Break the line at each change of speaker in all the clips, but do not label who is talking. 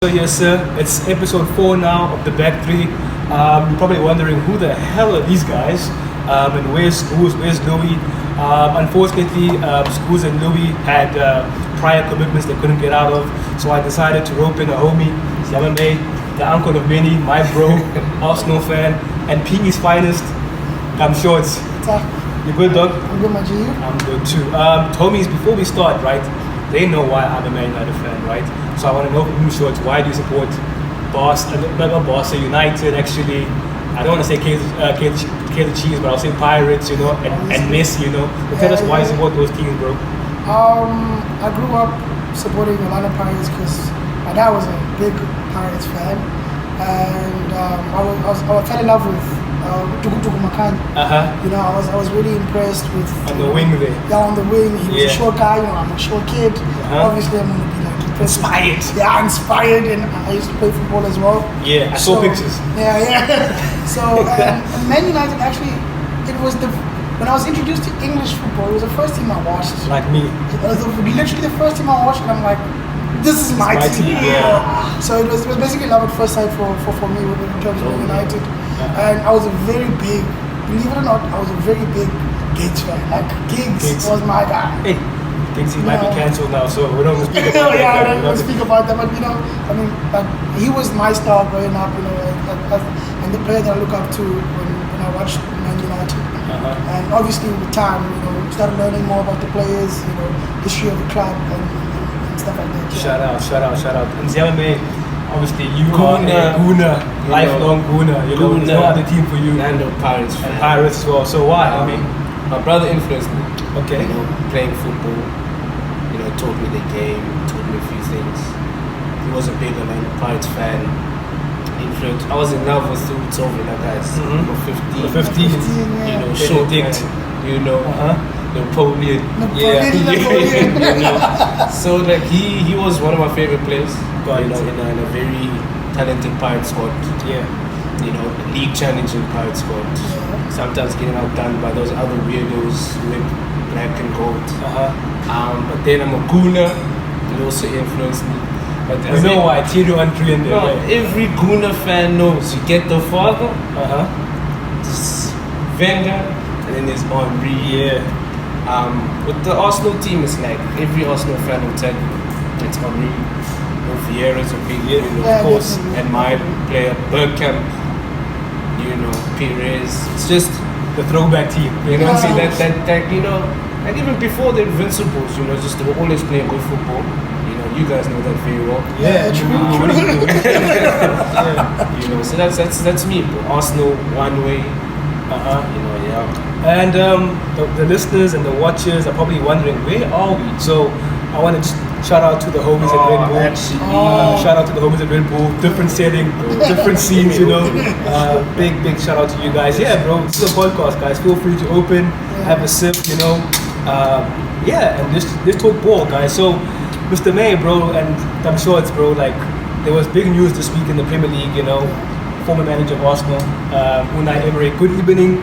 So yes, sir, it's episode 4 now of the Back Three. You're probably wondering who the hell are these guys, and where's Louis? Unfortunately, Schools and Louis had prior commitments they couldn't get out of, so I decided to rope in a homie, Ziyama, the uncle of many, my bro, Arsenal fan, and PE's finest, TaMshodz.
What's up?
You good, dog?
I'm good, my G.
I'm good too. Homies, before we start, right? They know why I'm a Man United fan, right? So I want to know from you, Shorts, why do you support Barca United? Actually, I don't want to say Kaiser Chiefs, but I'll say Pirates, and Messi, But tell us why you support those teams, bro.
I grew up supporting Orlando Pirates because my dad was a big Pirates fan, and I fell in love with Tuku Makan. I was really impressed with
On the wing there.
Yeah, on the wing. He was a short guy. I'm a short kid. Obviously, I'm gonna be like impressed.
Inspired.
Yeah, inspired, and I used to play football as well.
Yeah, I saw pictures.
Yeah. So and Man United actually, when I was introduced to English football, it was the first team I watched.
Like me.
It was literally the first team I watched, and I'm like, this is my team.
Yeah.
So it was basically love at first sight for me in terms of Man United. And I was a very big, believe it or not, I was a very big Giggs fan. Like Giggs was my guy.
Hey, Giggs might be cancelled now, so we don't speak about that.
Yeah, I don't speak about that, but like he was my star growing up. And the player that I look up to when I watched Man United. And obviously with time, started learning more about the players, history of the club and stuff like that. Yeah.
Shout out. And Ziyama, obviously you are a Gooner, lifelong Gooner. There's no other team for you.
And a Pirates fan.
And Pirates as well. So why?
My brother influenced me.
Okay.
Playing football. Taught me the game, taught me a few things. He was a big Pirates fan. I was in love with Tovin, guys. 15.
15,
Short dick. Napoleon. So like he was one of my favorite players. In a very talented Pirate squad.
Yeah.
League challenging Pirate squad.
Yeah.
Sometimes getting outdone by those other weirdos with black and gold. But then I'm a Gooner. It also influenced me. But
why? Tiro and Tree in there. Right?
Every Gooner fan knows you get the father, this Wenger, and then there's Henry.
Yeah.
With the Arsenal team, it's like every Arsenal fan will tell you it's Henry. Vieira's a big, of course, and my player Bergkamp, Perez. It's just
the throwback team.
See that and even before the Invincibles, just they were always playing good football. You guys know that very well.
Yeah, true.
So that's me. Arsenal one way.
And the listeners and the watchers are probably wondering, where are we? So I want to just shout out to the homies at Red Bull. Shout out to the homies at Red Bull. Different setting, different scenes, Big shout out to you guys. Yeah, bro, this is a podcast, guys. Feel free to open, have a sip, and just talk ball, guys. So, Mr. May, bro, and TaMshodz, bro, like, there was big news this week in the Premier League, former manager of Arsenal, Unai Emery, good evening,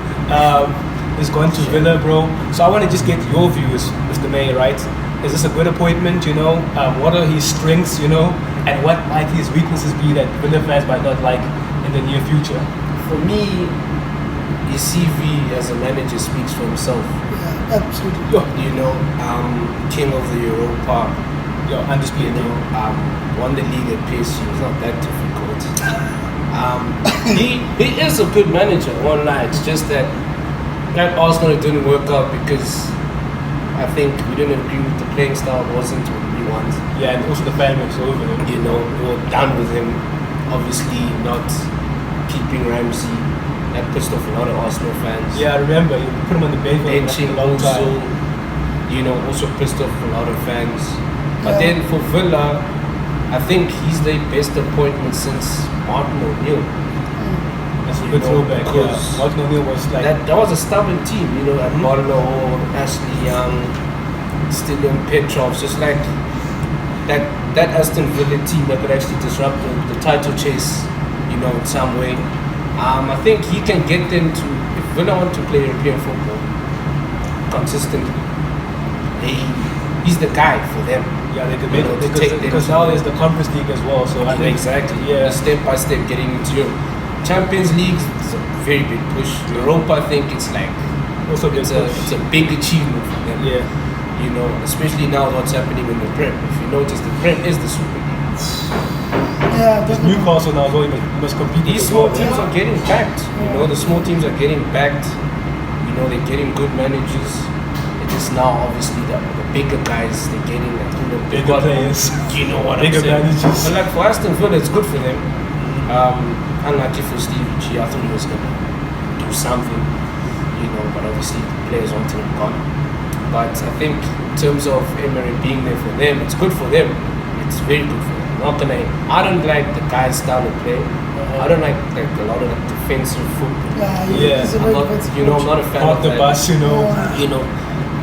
is going to Villa, bro. So I want to just get your views, Mr. May, right? Is this a good appointment, what are his strengths, and what might his weaknesses be that Villa fans might not like in the near future?
For me, his CV as a manager speaks for himself.
Yeah, absolutely.
King of the Europa.
Undisputed.
Won the league at PSG. It's not that difficult. He is a good manager, one lie. It's just that at Arsenal it didn't work out because I think we didn't agree with the playing style. It wasn't what we want.
Yeah, and also the fan was over him.
We were done with him. Obviously not keeping Ramsey. That pissed off a lot of Arsenal fans.
Yeah, I remember you put him on the bench for
benching
a long time.
Also pissed off a lot of fans. But then for Villa, I think he's the best appointment since Martin O'Neill.
That's a good throwback. Yeah. Martin O'Neill was like
that was a stubborn team. At Marlow, Ashley Young, Stilian Petrov, just like that Aston Villa team that could actually disrupt the title chase. In some way. I think he can get them to, if Villa want to play European football consistently, he's the guy for them.
Yeah, they could
You
make
know,
it
to take them
because
to-
now there's the Conference League as well. So I think
Exactly.
Yeah.
Step by step getting into your Champions League is a very big push. Europa, I think it's like
Also big
it's
push.
a big achievement for them.
Yeah.
You know, especially now what's happening in the Prem. If you notice, the Prem is the Super League.
Yeah, definitely.
Newcastle now as well. You must compete with
These
as
small
well,
teams are getting backed. You know, the small teams are getting backed. You know, they're getting good managers. It is now obviously the bigger guys. They're getting
Bigger players.
You know what
Bigger
I'm saying?
managers.
But like for Aston Villa, it's good for them. Unlucky for Steve G, I thought he was gonna do something. You know, but obviously the players wanted him gone. But I think in terms of Emery being there for them, it's good for them. It's very good for them. I don't like the guy's style of play. I don't like a lot of the defensive football.
Yeah,
he's a
I'm
very
not,
defensive
you know, I'm
coach.
not a fan
Park
of
the
that.
bus, you know.
You know,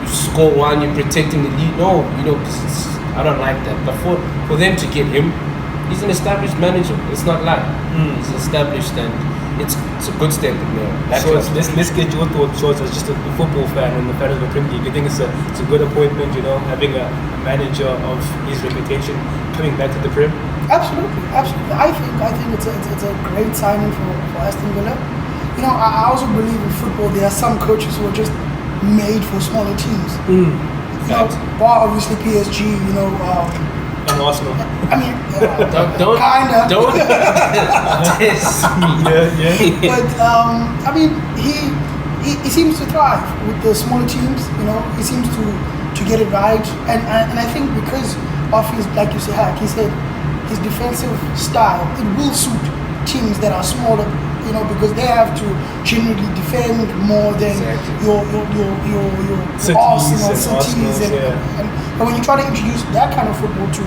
you score one, you're protecting the lead. No, you know, 'cause I don't like that. But for them to get him, he's an established manager. It's not like he's established, and it's a good step in there. That
So
club.
let's get your thoughts as just a football fan and a fan of the Premier League. You think it's a good appointment, you know, having a manager of his reputation coming back to the Prem?
Absolutely, absolutely. I think it's a great signing for Aston Villa. You know, I also believe in football. There are some coaches who are just made for smaller teams. You know, bar obviously PSG. You know,
And Arsenal.
I mean,
Don't
kinda.
don't diss me.
Yeah.
But I mean, he seems to thrive with the smaller teams. You know, he seems to get it right, and I think because of his, like you said, he said, his defensive style, it will suit teams that are smaller. You know, because they have to generally defend more than
Exactly.
your
Cities
Arsenal,
and
cities,
Arsenals,
and when you try to introduce that kind of football to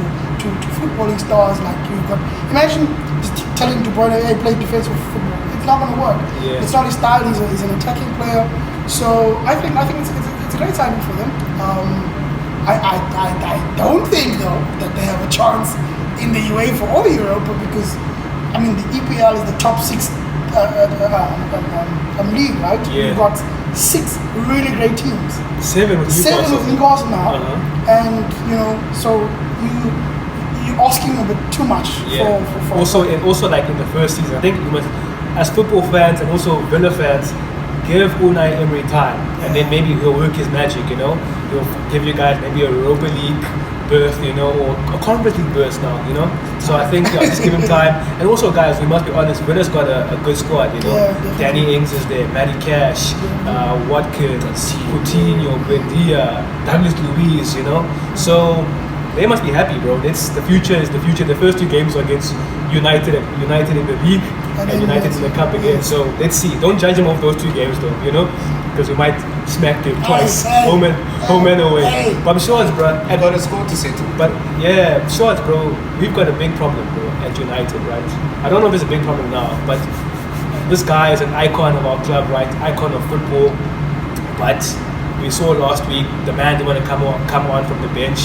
footballing stars like you've got, imagine just telling De Bruyne, hey, play defensive football. It's not going to work.
Yeah.
It's not his style. He's an attacking player. So I think it's a great signing for them. I don't think though that they have a chance in the UEFA or the Europa because I mean the EPL is the top 6 league, right?
Yeah.
You've got 6 really great teams.
7 with
7
Newcastle.
with Newcastle now,
Uh-huh.
and you know, so you're asking a bit too much
Yeah.
for
Also like in the first season, I think you must, as football fans and also Villa fans, give Unai Emery time, and then maybe he'll work his magic. You know, he'll give you guys maybe a Europa League berth, you know, or a Conference League berth now. You know, so I think just give him time. And also, guys, we must be honest, Villa's got a good squad. You know,
Yeah, definitely.
Danny Ings is there, Matty Cash, Watkins, Coutinho, Buendia, Douglas Luiz. You know, so. They must be happy, bro. The future is the future. The first 2 games are against United in the league and United in the cup again. So let's see. Don't judge them off those 2 games though, you know, because we might smack them twice,
Hey,
home and away.
hey.
But I'm sure it's, bro.
I got a score to settle.
But yeah, I'm sure it's, bro. We've got a big problem, bro, at United, right? I don't know if it's a big problem now, but this guy is an icon of our club, right? Icon of football. But we saw last week the man didn't want to come on from the bench.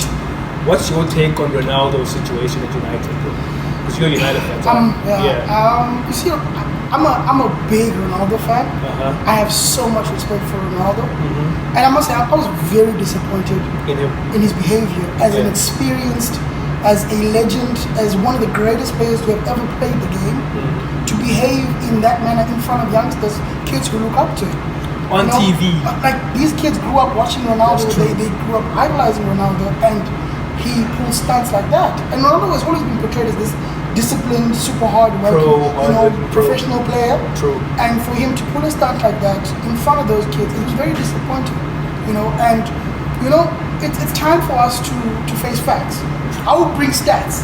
What's your take on Ronaldo's situation at United, bro? Because you're a United fan. right?
You see, I'm a big Ronaldo fan.
Uh-huh.
I have so much respect for Ronaldo,
Mhm.
and I must say I was very disappointed
In him.
in his behavior as an
Yeah.
experienced, as a legend, as one of the greatest players to have ever played the game, to behave in that manner in front of youngsters, kids who look up to him.
On
You know,
TV.
Like these kids grew up watching Ronaldo,
That's true.
they grew up idolizing Ronaldo, and he pulls stunts like that. And Ronaldo has always been portrayed as this disciplined, super hard working, professional player.
True.
And for him to pull a stunt like that in front of those kids, it was very disappointing. You know, and you know, it's time for us to face facts. I will bring stats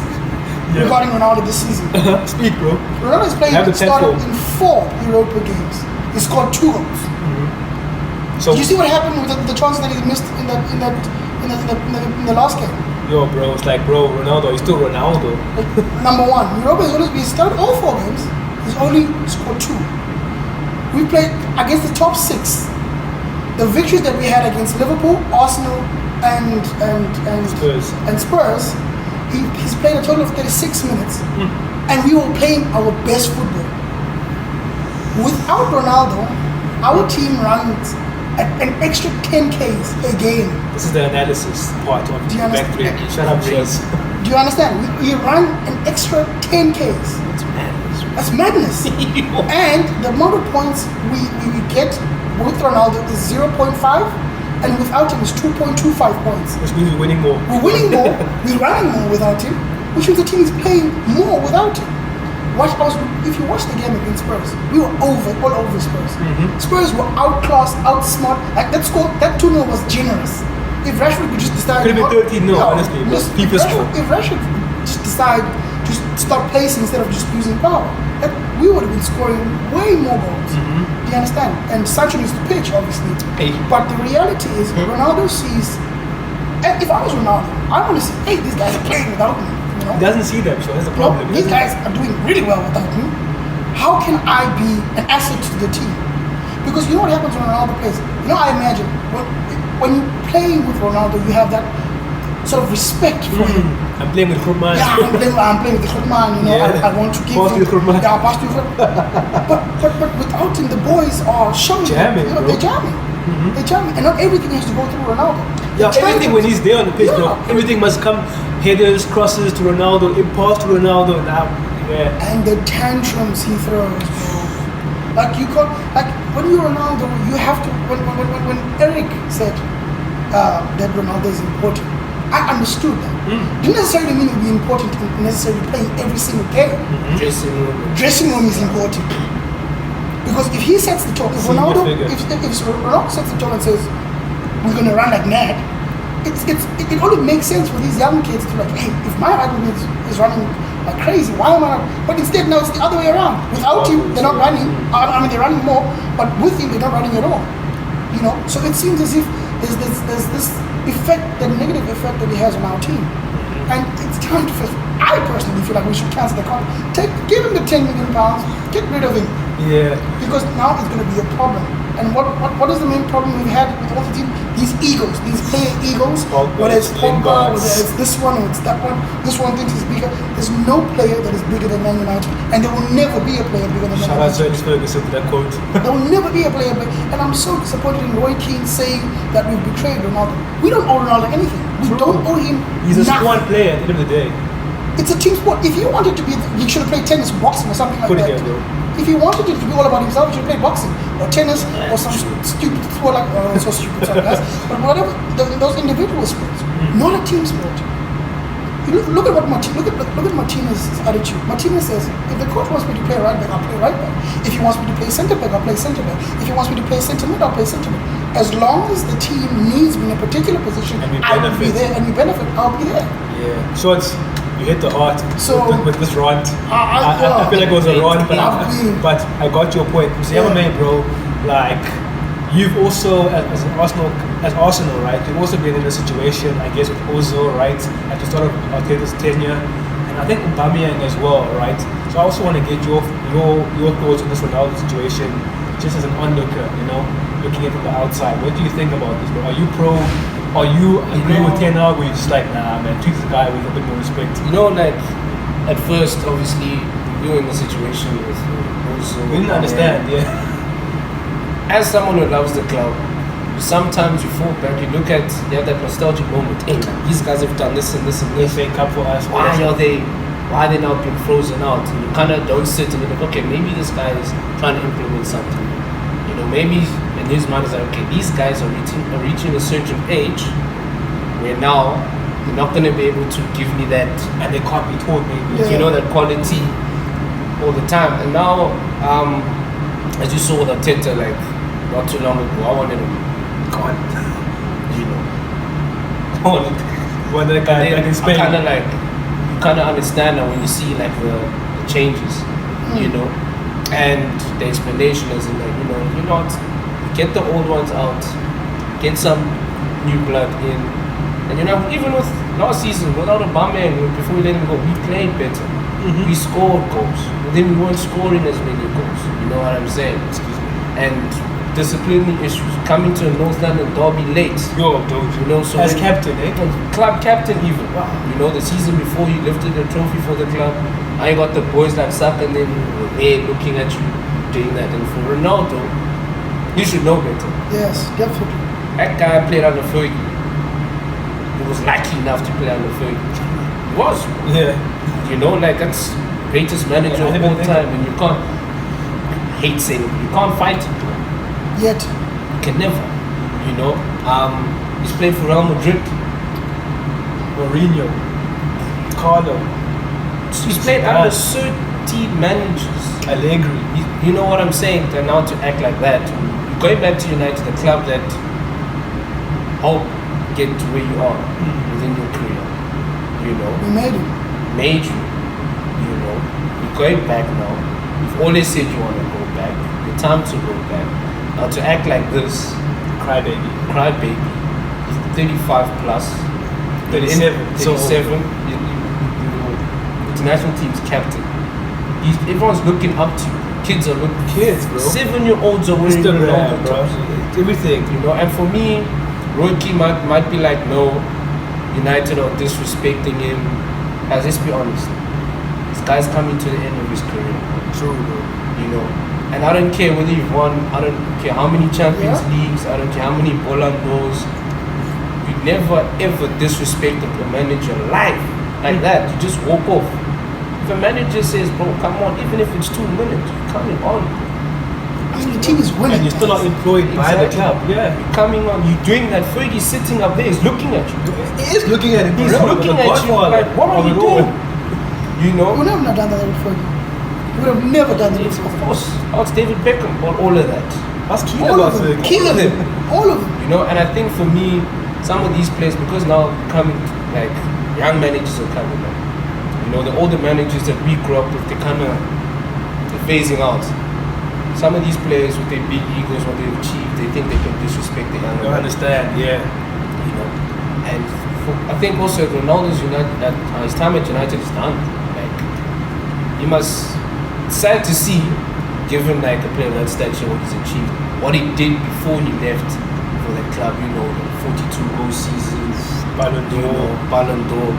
regarding Ronaldo this season.
Speak, bro.
Ronaldo has played
Have the
started
tempo.
in 4 Europa games. He scored 2 goals.
So,
Did you see what happened with the chances that he missed in the last game?
yo, bro, it's like, bro, Ronaldo, he's still Ronaldo.
Number 1, Europa has always been started all 4 games. He's only scored 2. We played against the top 6. The victories that we had against Liverpool, Arsenal, and
Spurs.
Spurs, he's played a total of 36 minutes, and we were playing our best football. Without Ronaldo, our team runs an extra 10Ks a game.
This is the analysis part of
Do you
back
understand?
three. Shut up, Shots.
Do you understand? We run an extra 10Ks. That's madness. And the amount of points we get with Ronaldo is 0.5, and without him is 2.25 points.
Which means we're winning more.
We're winning more, we're running more without him, which means the team is playing more without him. If you watch the game against Spurs, we were all over Spurs. Spurs were outclassed, outsmart. Like that 2-0 was generous. If Rashford could just decide...
Could have been 13-0, honestly, but FIFA score.
If Rashford just decide to start placing instead of just using power, we would have been scoring way more goals. Do you understand? And Sancho needs to pitch, obviously.
Hey.
But the reality is, Ronaldo sees... And if I was Ronaldo, I want to see, hey, these guys are playing without me. You know?
He doesn't see them, so that's the problem.
These guys are doing really well without me. How can I be an asset to the team? Because you know what happens when Ronaldo plays? You know, I imagine when you play with Ronaldo, you have that sort of respect for him.
I'm playing with Khurman.
Yeah, I'm playing with the Khurman, you know,
Yeah.
I want to give
Pass to
him.
the Khurman.
Yeah, pass to the Khurman. But without him, the boys are showing.
Jamming,
you know,
bro.
they're jamming. They're jamming. And not everything has to go through Ronaldo.
Yeah,
The
everything when he's there on the pitch, bro.
Yeah.
Everything must come. Headers, crosses to Ronaldo, pass to Ronaldo. Now, yeah.
And the tantrums he throws, bro. Like when you're Ronaldo, you have to. When Eric said that Ronaldo is important, I understood that. Didn't necessarily mean it would be important in necessarily playing every single game. Dressing room is important. Because if he sets the tone, if
Senior
Ronaldo sets the tone and says, we're going to run like mad, it only makes sense for these young kids to like, hey, if my rival is running like crazy, why am I not? But instead, now it's the other way around. Without him, they're not running. I mean, they're running more, but with him, they're not running at all. You know, so it seems as if there's this effect, the negative effect that he has on our team. And it's time to, I personally feel like we should cancel the contract. Give him the £10 million, get rid of him.
Yeah.
Because now it's going to be a problem. And what is the main problem we've had with all the team? These egos, these player egos. Whether it's Pogba, whether it's this one or it's that one. This one thinks he's bigger. There's no player that is bigger than Man United, and there will never be a player bigger than Man
Shout out to
United.
Alex Ferguson to that quote.
There will never be a player bigger. And I'm so disappointed in Roy Keane saying that we've betrayed Ronaldo. We don't owe Ronaldo anything. We don't owe him
He's a
nothing.
squad player at the end of the day.
It's a team sport. If you wanted to be, you should have played tennis, boxing, or something like
Put it
that.
here, bro.
If he wanted it to be all about himself, he should play boxing or tennis or some stupid sport like so stupid, sorry guys. But whatever those individual sports, not a team sport. You look at Martinez's attitude. Martinez says, if the coach wants me to play right back, I'll play right back. If he wants me to play centre back, I'll play centre back. If he wants me to play centre mid, I'll play centre mid. As long as the team needs me in a particular position,
And we
I will be
benefit.
there, and we benefit. I'll be there.
Yeah. Shots, you hit the heart with this rant.
I
I feel like it was a rant,
Yeah.
but I got your point. Ziyama, man, bro, like, you've also, as Arsenal, right, you've also been in a situation, I guess, with Ozil, right, at the start of Arteta's tenure, and I think Aubameyang as well, right? So I also want to get your thoughts on this Ronaldo situation, just as an onlooker, you know, looking at it from the outside. What do you think about this, bro? Are you pro? Are you agree with Ten Hag, or you just like, nah, man, treat this guy with a bit more respect?
You know, like, at first, obviously, we were in the situation with also.
We didn't understand, yeah.
As someone who loves the club, sometimes you fall back, you look at, you have that nostalgic moment. Hey, man, these guys have done this and this and this.
FA Cup for us.
Why are they now being frozen out? And you kind of don't sit and you're like, okay, maybe this guy is trying to implement something. You know, maybe in his mind is like, okay, these guys are reaching a certain age where now they're not going to be able to give me that,
And they can't be taught, maybe.
Yeah.
you know, that quality all the time. And now, as you saw with Arteta, like, not too long ago, I wanted him gone. You know.
When that guy back in Spain.
Kind of like, you kind of understand now when you see like the changes, you know, and the explanation is like, you know, you're not, get the old ones out, get some new blood in, and you know, even with last season without Aubameyang, before we let him go, we played better, we scored goals, but then we weren't scoring as many goals. You know what I'm saying? And disciplinary issues, coming to a North London derby late.
Yo, dude.
You know, so
as
when-
captain, eh?
Club captain even. You know, the season before you lifted the trophy for the club, I got the boys like Saka and then we're there looking at you doing that. And for Ronaldo, He should know better.
Yes, definitely.
That guy played under Fergie. He was lucky enough to play under Fergie. He was.
Yeah.
You know, like that's greatest manager
Yeah, I
of
never
all
think-
time, and you can't hate saying it. You can't fight it.
Yet,
You can never. You know, he's played for Real Madrid.
Mourinho, Carlo,
He's played under 30 managers.
Allegri.
You know what I'm saying? To now to act like that. You're going back to United, the club that helped get to where you are within your career. You know,
we made it.
made you. You know, you're going back now. You've always said you want to go back. The time to go back. Now to act like this,
Crybaby.
crybaby. He's 35 plus.
37. So old.
37. International team's captain. Everyone's looking up to you. Kids are looking.
Kids, bro.
7-year-olds are wearing
Instagram,
Ronaldo
bro.
tops.
Everything.
You know, and for me, Roy Keane might be like, no, United are disrespecting him. Guys, let's be honest. This guy's coming to the end of his career.
True, bro.
You know, and I don't care whether you've won. I don't care how many Champions
Yeah.
Leagues. I don't care how many Ballon d'Ors. You never ever disrespect a manager live like that. You just walk off. If a manager says, bro, come on, even if it's 2 minutes, you're coming on.
I mean, the team is winning.
And you're still not employed by the club. Yeah.
You're coming on, you're doing that. Fergie's sitting up there, he's looking at you.
He is looking at it.
He's
bro,
looking
the
at you
godfather
like, what are
of
you
it all.
doing? You
We
know?
would have not done that with Fergie. We would have never done that with
Of
Fergie.
course, ask David Beckham about all of that.
That's key
All
about
of them.
Fergie.
Key of them. All of them.
You know, and I think for me, some of these players, because now coming, like, young managers are coming up. You know, the older managers that we grew up with, they're phasing out. Some of these players with their big egos, what they've achieved, they think they can disrespect the
I
younger
don't
managers.
understand, yeah.
You know, and I think also Ronaldo's his time at United is done. Like, you must, it's sad to see, given like a player of that stature, what he's achieved, what he did before he left for the club. You know, 42 goal seasons,
Ballon
you
d'Or.
know, Ballon d'Or.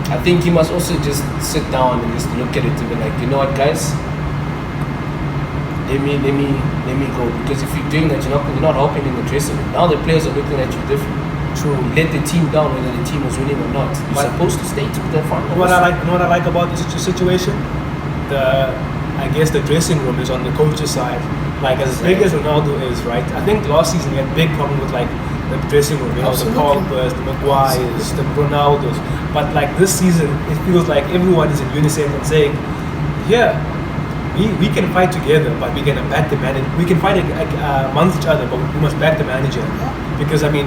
I think he must also just sit down and just look at it and be like, you know what, guys, let me go, because if you're doing that, you're not helping in the dressing room. Now the players are looking at you different.
True.
You let the team down whether the team was winning or not. You're
But-
supposed to stay to the final.
What I like about this situation, I guess the dressing room is on the coach's side. Like as big as Ronaldo is, right? I think last season he had a big problem with like the dressing room, you know,
Absolutely.
the Pogba's, the Maguires, the Ronaldos. But like this season, it feels like everyone is in unison and saying, yeah, we can fight together, but we can back the manager. We can fight amongst each other, but we must back the manager. Because I mean,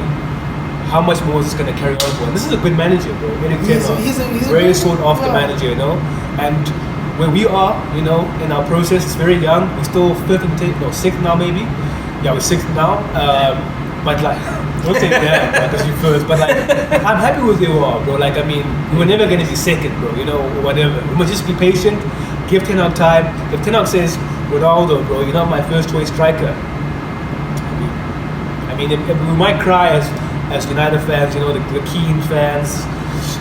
how much more is this going to carry on for? And this is a good manager, bro. Eric Ten Hag.
He's a
Very
good-
sought after
yeah.
manager, you know. And where we are, you know, in our process, it's very young. We're still fifth and sixth now, maybe. Yeah, we're sixth now. But like, don't say that because you first. But like, I'm happy with where we are, bro. Like, I mean, we were never gonna be second, bro. You know, or whatever. We must just be patient. Give Ten Hag time. If Ten Hag says Ronaldo, bro, you're not my first choice striker. I mean, if we might cry as United fans, you know, the Keane fans,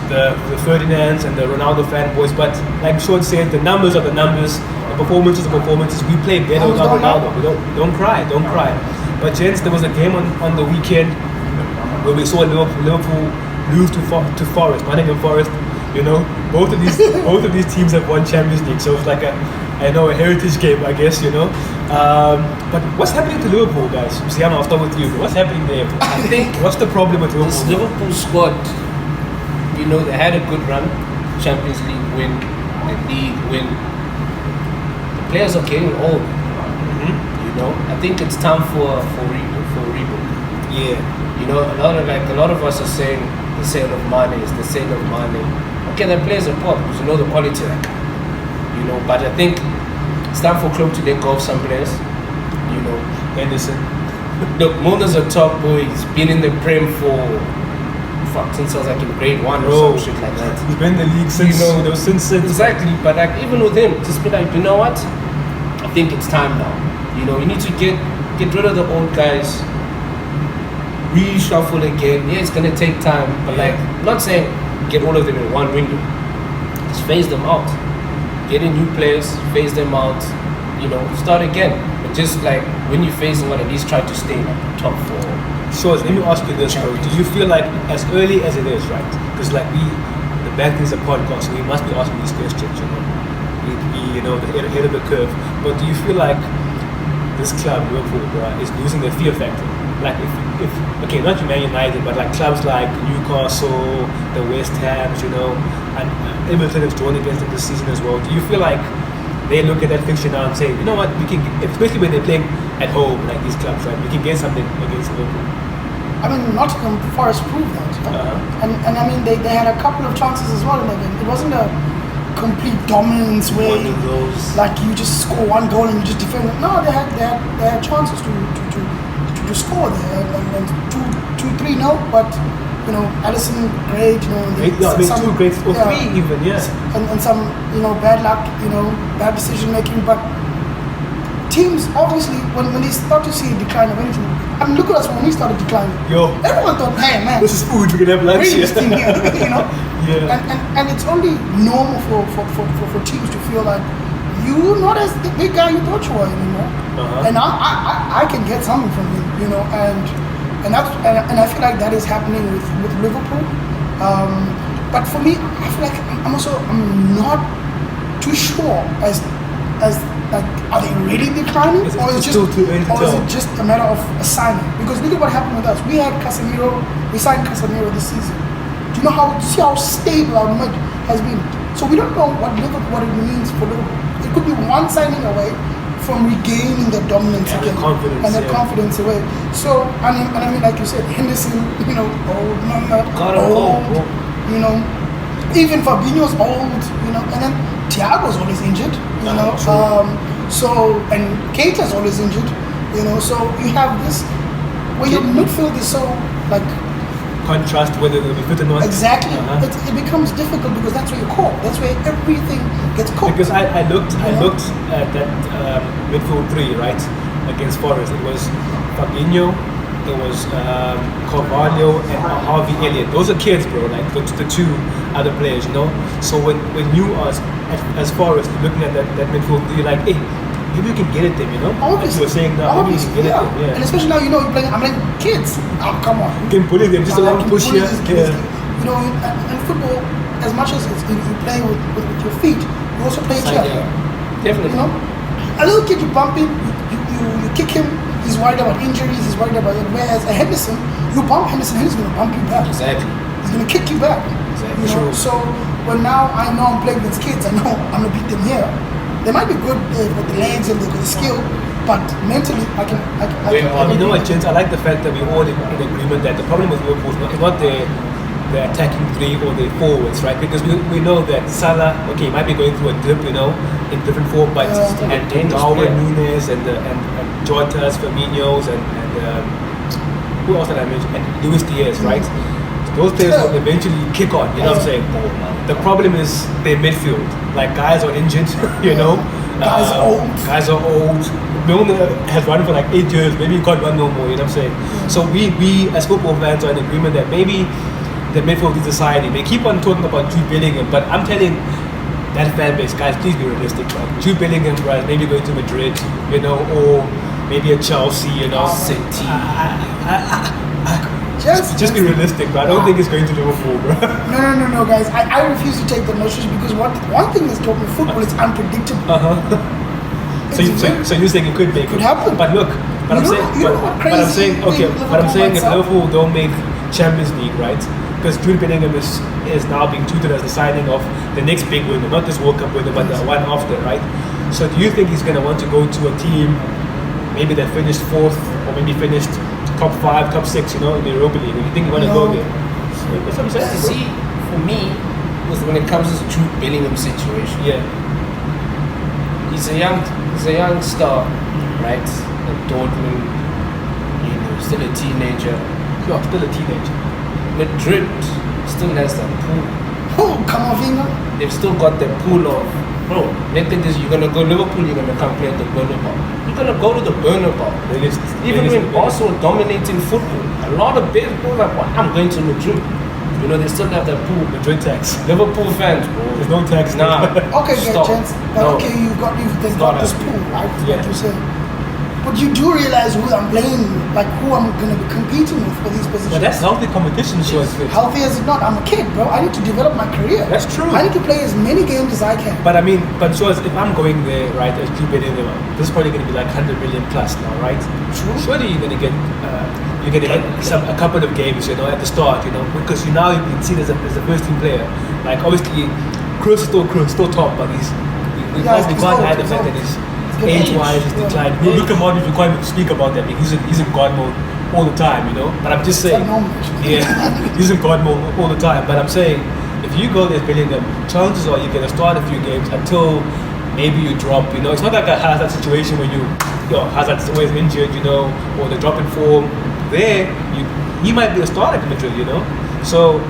the Ferdinands and the Ronaldo fanboys, but like Sean said, the numbers are the numbers, the performances are performances. We play better
Numbers
without
don't
Ronaldo. We don't cry. But gents, there was a game on the weekend where we saw Liverpool lose to Forest, Nottingham Forest. You know, both of these teams have won Champions League, so it's like a heritage game, I guess. You know, but what's happening to Liverpool, guys? Ziyama, I'll start with you. What's happening there?
I think
What's the problem with
this
Liverpool?
Liverpool squad, you know, they had a good run, Champions League win, the league win. The players are getting old. You know, I think it's time for a rebuild.
Yeah.
You know, a lot of us are saying the sale of Mane is the sale of Mane. Okay, that plays a part because you know the quality of that guy. You know, but I think it's time for club to let go of some players. You know,
Henderson.
look, Milner's a top boy. He's been in the Prem since I was like in grade 1 or
Bro,
some shit like that.
He's been in the league since,
You know,
you know, since
Exactly, but like even with him, just be like, you know what? I think it's time now. You know, you need to get rid of the old guys, reshuffle again. Yeah, it's gonna take time, but like, I'm not saying get all of them in one window. Just phase them out. Get in new players, phase them out. You know, start again. But just like when you're facing one, at least try to stay in like the top 4.
So let me ask you this, bro. Do you feel like as early as it is, right? Because like the bad thing is a podcast, so we must be asking these questions, you know. We the head of the curve. But do you feel like this club, Liverpool, bro, is losing their fear factor? Like if okay, not Man United, but like clubs like Newcastle, the West Hams, you know, and Everton has drawn against them this season as well. Do you feel like they look at that fixture now and say, you know what, we can, especially when they're playing at home, like these clubs, right? We can get something against Liverpool.
I mean, Nottingham Forest proved that. And I mean, they had a couple of chances as well in the game. It wasn't a complete dominance where
One of those.
like you just score one goal and you just defend it. No, they had chances to score there and 2-3 no, but you know, Alisson great, you know,
two great or three even,
and some, you know, bad luck, you know, bad decision making, but teams obviously when they start to see a decline of anything, I mean, look at us when we started declining. Everyone thought, hey man,
this is food, we can have lunch
bring
here.
this thing here, you know.
Yeah.
And it's only normal for teams to feel like you're not as the big guy you thought you were anymore. And I can get something from him, you know, and I feel like that is happening with Liverpool. But for me, I feel like I'm not too sure as like, are they really declining, or is it just a matter of a signing? Because look at what happened with us. We signed Casemiro this season. Do you know see how stable our mid has been? So we don't know what it means for Liverpool. It could be one signing away from regaining the dominance again and the confidence away. So I mean, like you said, Henderson, you know, old, you know, even Fabinho's old, you know, and then Thiago's always injured, you know. So and Keita's always injured, you know. So you have this where your midfield is so like
contrast whether they'll be fit or not.
Exactly. It becomes difficult because that's where you're caught. That's where everything gets caught.
Because I looked at that midfield 3, right, against Forest. It was Fabinho, it was Carvalho and Harvey Elliott. Those are kids, bro. Like the 2 other players, you know. So when you are as Forest looking at that midfield 3, you're like, hey, maybe you can get at them, you know?
Obviously.
Like you were saying now, maybe you can get at them,
And especially now, you know, I'm playing kids. Oh, come on.
You can bully them, just a long push here.
You know, and football, as much as you play with your feet, you also play chair.
Definitely.
You know? A little kid, you bump him, you kick him, he's worried about injuries, he's worried about it. Whereas a Henderson, you bump Henderson, he's going to bump you back.
Exactly.
He's going to kick you back.
Exactly.
You know? So, when now I know I'm playing against kids, I know I'm going to beat them here. They might be good with the legs and the skill, but mentally, I can.
You know what, gents? I like the fact that we're all in agreement that the problem with Liverpool is not the attacking 3 or the forwards, right? Because we know that Salah, okay, might be going through a dip, you know, in different form, but and Darwin Núñez and Jota's, Firmino's, and who else did I mention? And Luis Diaz, right? Those players will eventually kick on, you know what I'm saying? The problem is their midfield. Like, guys are injured, you know. Guys are old. Milner has run for like 8 years. Maybe he can't run no more, you know what I'm saying? So we as football fans are in agreement that maybe the midfield is deciding. They keep on talking about Jude Bellingham, but I'm telling that fan base, guys, please be realistic, right? Jude Bellingham, right, maybe going to Madrid, you know, or maybe a Chelsea, you know.
City.
Just be realistic, bro. I don't think it's going to Liverpool, bro.
No, guys. I refuse to take the notions because one thing that's taught me football is unpredictable.
So you're saying it could make
it? Could happen.
But look, I'm saying, if Liverpool don't make Champions League, right? Because Jude Bellingham is now being tutored as the signing of the next big winner, not this World Cup winner, but the one after, right? So do you think he's going to want to go to a team maybe that finished 4th or maybe finished top 5, top 6, you know, in the Europa League? You think you want to go there? That's what I'm saying.
See, for me, when it comes to the Jude Bellingham situation, he's a young star, right? At Dortmund, you know, still a teenager.
Yeah, still a teenager.
Madrid still has that pool.
Oh, come on, finger.
They've still got that pool of, bro, next thing is you're going to go Liverpool, you're going to come play at the Bernabeu. You're going to go to the Bernabeu. Even when Barcelona dominating football, a lot of big people are like, well, I'm going to Madrid. You know, they still have that pool.
Madrid tax.
Liverpool fans, bro.
There's no tax.
Nah.
Okay, get chance. But okay, they've got this pool, right?
Yeah.
Like you said. But you do realize who I'm playing, like who I'm going to be competing with for these positions.
But that's healthy competition, so it's
Healthy as it not, I'm a kid, bro. I need to develop my career.
That's true.
I need to play as many games as I can.
But I mean, but so if I'm going there, right, as Drew Benning, this is probably going to be like 100 million plus now, right?
True.
Surely you're going to get a couple of games, you know, at the start, you know, because you've been seen as a first team player. Like obviously, Kroos is still top, but we can't hide the fact that he's age-wise, he's declined. Look at Modric, we can't even speak about that because he's in God mode all the time, you know. But I'm just saying, he's in God mode all the time. But I'm saying, if you go there Bellingham, chances are you're gonna start a few games until maybe you drop. You know, it's not like a Hazard situation where Hazard's always injured, you know, or the drop in form. There, he might be a starter at Madrid, you know. So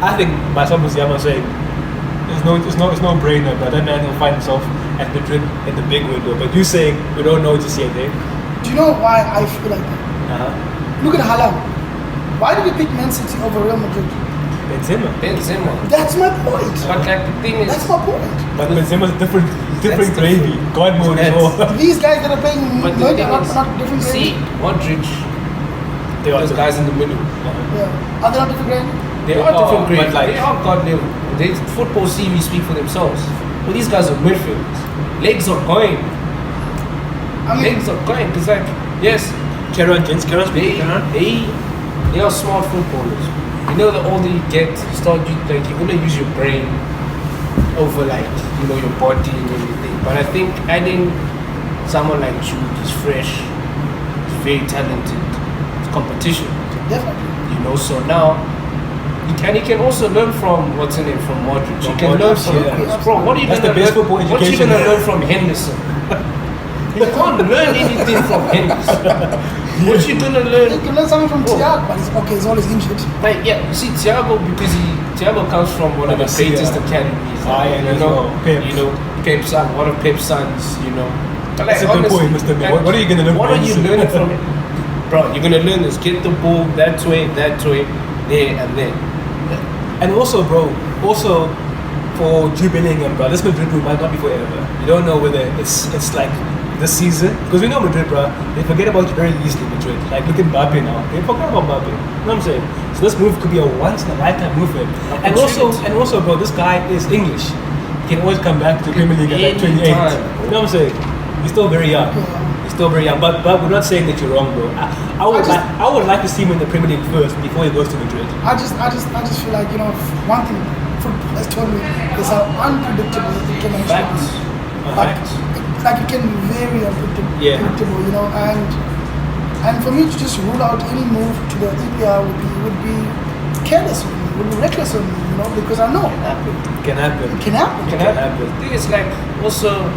I think myself and Ziyama saying, it's no brainer, but that man will find himself at Madrid in the big window. But you saying we don't know just yet, eh?
Do you know why I feel like that? Look at Haaland. Why did we pick Man City over Real Madrid?
Benzema.
That's my point.
But like the thing is,
that's my point.
But Benzema's different gravy. God mode as well.
These guys that are playing
but
are not different
see,
gravy.
Modric, those guys in the middle.
Yeah. Are they not different gravy?
They are different grades.
Like,
they are God level. They football CV speak for themselves. Well, these guys are midfielders. Legs are going. Legs are going. Because like, yes, they are smart footballers. You know, the older you get, you're gonna use your brain over like, you know, your body and everything. But I think adding someone like Jude is fresh, he's very talented. It's competition.
Definitely.
You know, so now you can also learn from from Modric. You can learn from bro. What are you gonna learn? What are you gonna learn from Henderson? You can't learn anything from Henderson. What you gonna learn?
You can learn something from Thiago, but he's always injured.
Like you see Thiago because Thiago comes from one of the greatest academies. Pep's son, one of Pep's sons. You know. But like,
that's a good point, Mr. Like, what are you gonna learn?
What are you learning from it, bro? You're gonna learn is get the ball that way, there and there.
And also, bro, for Jude Bellingham, bro, this Madrid move might not be forever. You don't know whether it's like this season, because we know Madrid, bro, they forget about you very easily. Madrid, like look at Mbappe now, they forget about Mbappe. You know what I'm saying? So this move could be a once in a lifetime move for him. And also, bro, this guy is English. He can always come back to the Premier League at like 28. You know what I'm saying? He's still very young. He's still very young. But we're not saying that you're wrong, bro. I would like to see him in the Premier League first before he goes to Madrid.
I just feel like, you know, one thing football has told me is how unpredictable it can actually be. Like it can be very unpredictable, you know, and for me to just rule out any move to the EPL would be careless of me, would be reckless of me, you know, because I know
it can happen.
It can happen.
I think it's like also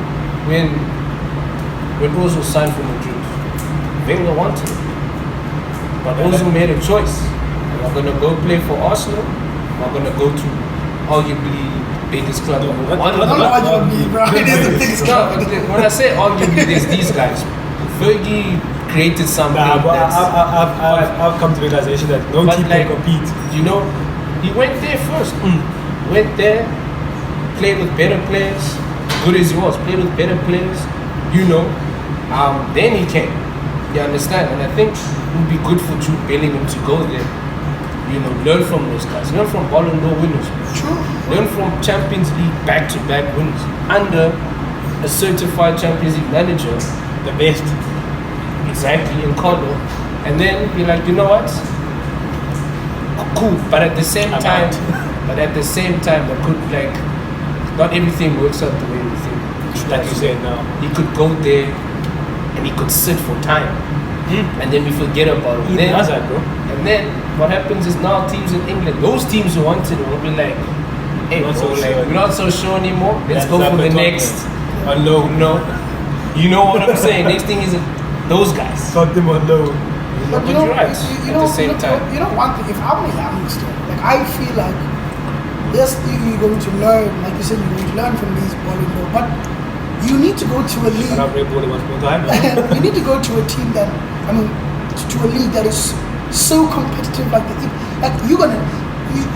when Ozil signed for Madrid, Wenger wanted him. But Ozil made a choice. Am I going to go play for Arsenal? Am I going to go to arguably biggest club?
Arguably, bro. It is the biggest club.
When I say arguably, there's these guys. Fergie created something.
I've come to the realization that no team can compete.
You know, he went there first. Went there, played with better players. Good as he was, played with better players. You know, then he came. You understand? And I think it would be good for Jude Bellingham to go there. You know, learn from those guys. Learn from Ballon d'Or winners.
True.
Learn from Champions League back-to-back winners under a certified Champions League manager,
the best.
Exactly, in Carlo. And then be like, you know what? Cool. But at the same time, that could like, not everything works out the way we think.
Like you said now.
He could go there and he could sit for time. And then we forget about it.
He does that, bro.
And then what happens is now teams in England, those teams who wanted it will be like, hey, we're not so sure anymore. Let's go for the next.
No.
You know what I'm saying? Next thing is those guys.
Got them on low.
But you're right. At the same time.
You know one thing, if I'm a youngster, like I feel like, yes, you're going to learn, like you said, you're going to learn from these Ballon d'Or, but you need to go to a league. You need to go to a team that, to a league that is so competitive. Like you're gonna,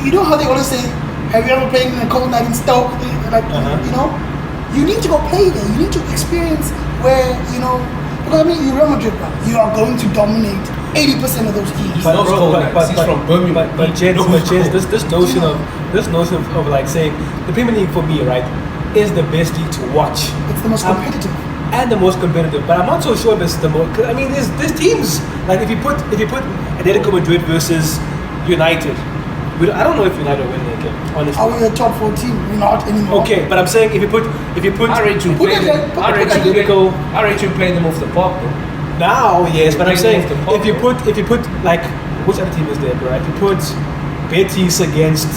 you know how they always say, have you ever played in a cold night in Stoke? Like you know, you need to go play there. You need to experience where, you know, Because I mean, you Real Madrid, bro. You are going to dominate 80% of those teams.
But,
Those
bro,
goal
but,
lines, he's from Birmingham.
but gents, this notion of like saying the Premier League for me, right, is the best league to watch.
It's the most competitive.
And the most competitive, but I'm not so sure if it's the most. I mean, there's teams like if you put Atletico Madrid versus United, I don't know if United will win that game. Honestly,
Are we a top 4 team? We're not anymore.
okay, but I'm saying if you put
I rate you playing them. I rate you playing them off the park, bro.
now, yes, but I'm saying
Playing off the
if you put like which other team is there, bro? If you put Betis against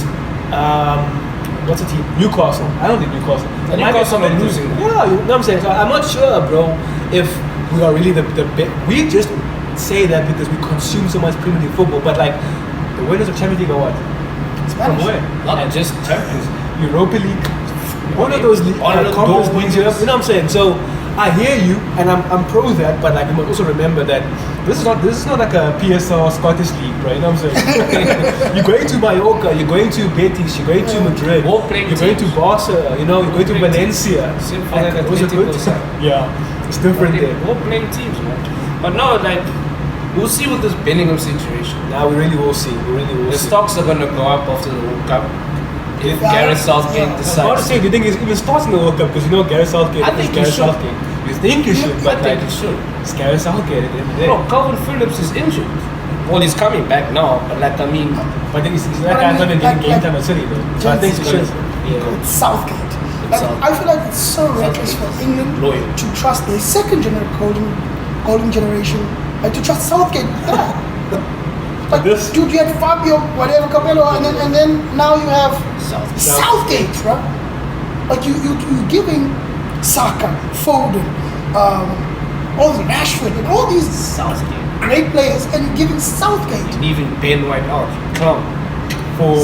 what's the team? Newcastle. I don't think Newcastle. It might be
Newcastle are
somebody
losing.
Yeah, you know what I'm saying. So I'm not sure, bro, if we are really the best. We just say that because we consume so much Premier League football, but like the winners of Champions League are what? From
Spanish.
where?
Not just Champions.
Europa League. One of those conference leagues. You know what I'm saying? So I hear you, and I'm pro that, but like you must also remember that this is not like a PSL Scottish league, right? You know what I'm saying? You're going to Mallorca, you're going to Betis, you're going to Madrid,
Ball-playing
you're going to
teams.
Barca, you know, you're going to
Ball-playing
Valencia.
Same for
Like,
that
those are good.
Atletico side.
Yeah, it's different there.
All playing teams, man. But no, like we'll see with this Bellingham situation.
Now we really will see. We really will
The
see.
stocks are gonna go up after the World Cup. If
Yeah.
Gareth Southgate
Yeah.
I was about to
decides.
say, do you think it even starts in the World Cup? Because you know Gareth Southgate
I
is
think he
Gareth
should.
Southgate. You think he should,
I
but
think
like
he should.
it's Gareth Southgate at the end of the day.
No, Calvin Phillips is injured. Well, he's coming back now, but like I mean,
But then he's
But
that
I
guy's not
mean,
even getting
like-
game time at City though. So I think he
he's
should.
gonna- yeah.
It's Southgate. Like,
Southgate.
I feel like it's so reckless for England
Loyal.
to trust their second golden generation, like to trust Southgate. Yeah. Like,
this-
dude, you had Fabio, whatever, Capello, and then now you have Southgate, right? Like you giving Saka, Foden, all the Rashford, and all these
Southgate.
great players, and you're giving Southgate.
And even Ben White out. Come.